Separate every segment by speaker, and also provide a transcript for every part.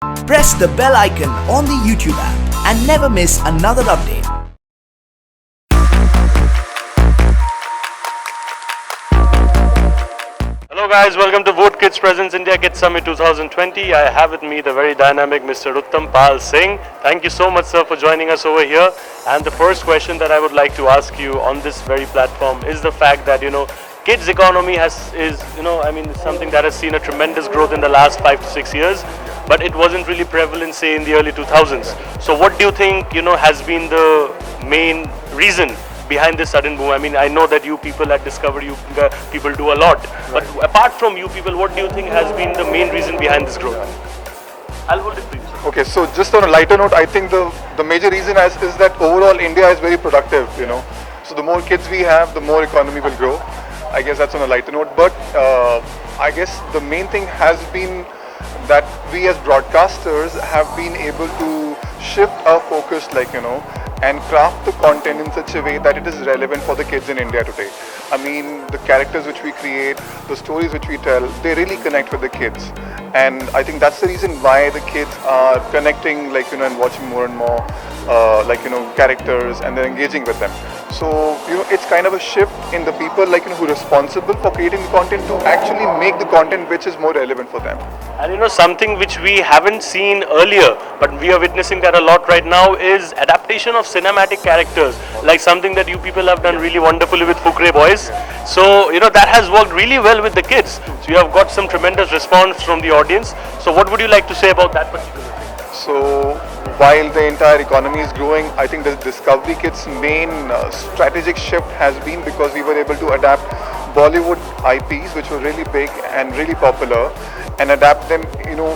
Speaker 1: Press the bell icon on the YouTube app and never miss another update.
Speaker 2: Hello guys, welcome to Vote Kids Presents India Kids Summit 2020. I have with me the very dynamic Mr. Uttam Singh. Thank you so much, sir, for joining us over here. And the first question that I would like to ask you on this very platform is the fact that, kids economy is something that has seen a tremendous growth in the last 5 to 6 years, but it wasn't really prevalent, say, in the early 2000s. So what do you think, has been the main reason behind this sudden boom? I mean, I know that you people at Discover, you people do a lot, but apart from you people, what do you think has been the main reason behind this growth? I'll hold it for you, sir.
Speaker 3: Okay, so just on a lighter note, I think the major reason is that overall India is very productive, So the more kids we have, the more economy will grow. I guess that's on a lighter note, but I guess the main thing has been that we as broadcasters have been able to shift our focus, and craft the content in such a way that it is relevant for the kids in India today. I mean, the characters which we create, the stories which we tell, they really connect with the kids. And I think that's the reason why the kids are connecting, and watching more and more, characters, and they're engaging with them. So, it's kind of a shift in the people, who are responsible for creating the content to actually make the content which is more relevant for them.
Speaker 2: And something which we haven't seen earlier, but we are witnessing that a lot right now, is adaptation of cinematic characters, like something that you people have done really wonderfully with Fukre Boys. So, that has worked really well with the kids. So you have got some tremendous response from the audience. So what would you like to say about that particular thing?
Speaker 3: So, while the entire economy is growing, I think the Discovery Kids' main strategic shift has been because we were able to adapt Bollywood IPs, which were really big and really popular, and adapt them,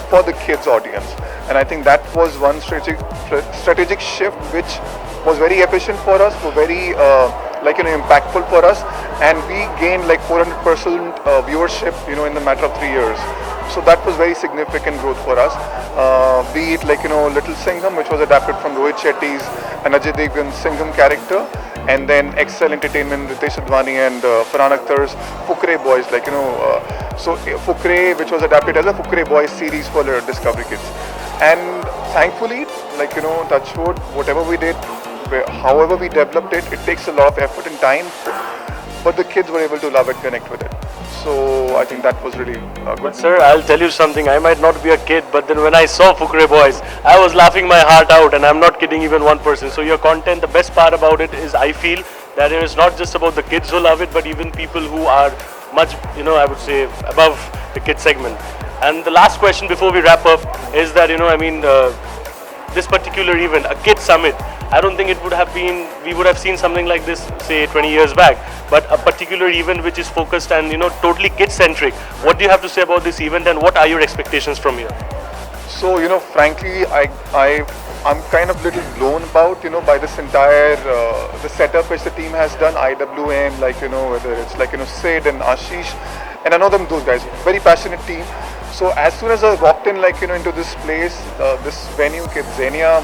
Speaker 3: for the kids' audience. And I think that was one strategic shift which was very efficient for us, very impactful for us, and we gained 400% viewership, in the matter of 3 years. So that was very significant growth for us. Be it Little Singham, which was adapted from Rohit Shetty's and Ajay Devgan's Singham character, and then Excel Entertainment, Ritesh Advani and Farhan Akhtar's Fukre Boys, so Fukre, which was adapted as a Fukre Boys series for Discovery Kids. And thankfully, touch wood, whatever we did, however we developed it, it takes a lot of effort and time, but the kids were able to love it, connect with it. So I think that was really good.
Speaker 2: But sir, I'll tell you something, I might not be a kid, but then when I saw Fukre Boys, I was laughing my heart out, and I'm not kidding even 1%. So your content, the best part about it is I feel that it's not just about the kids who love it, but even people who are much, I would say, above the kid segment. And the last question before we wrap up is that, this particular event, a kid summit, I don't think it would have been, we would have seen something like this, say, 20 years back. But a particular event which is focused and, totally kid-centric. What do you have to say about this event, and what are your expectations from here?
Speaker 3: So, frankly, I'm kind of little blown about, by this entire, the setup which the team has done, IWM, whether it's, Sid and Ashish, and I know those guys, very passionate team. So as soon as I walked in, into this place, this venue, Kidzania,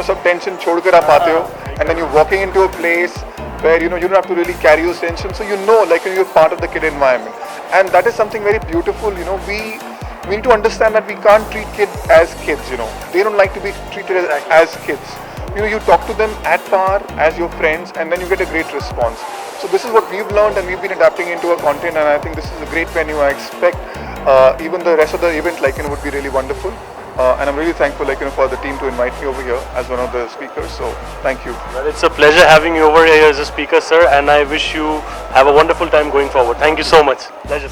Speaker 3: some tension chhod kar aap aate ho, and then you're walking into a place where, you don't have to really carry those tension, so you're part of the kid environment. And that is something very beautiful, we need to understand that we can't treat kids as kids, They don't like to be treated as kids. You talk to them at par as your friends, and then you get a great response. So this is what we've learned, and we've been adapting into our content, and I think this is a great venue. I expect even the rest of the event would be really wonderful. And I'm really thankful for the team to invite me over here as one of the speakers. So thank you.
Speaker 2: Well, it's a pleasure having you over here as a speaker, sir, and I wish you have a wonderful time going forward. Thank you so much. Pleasure.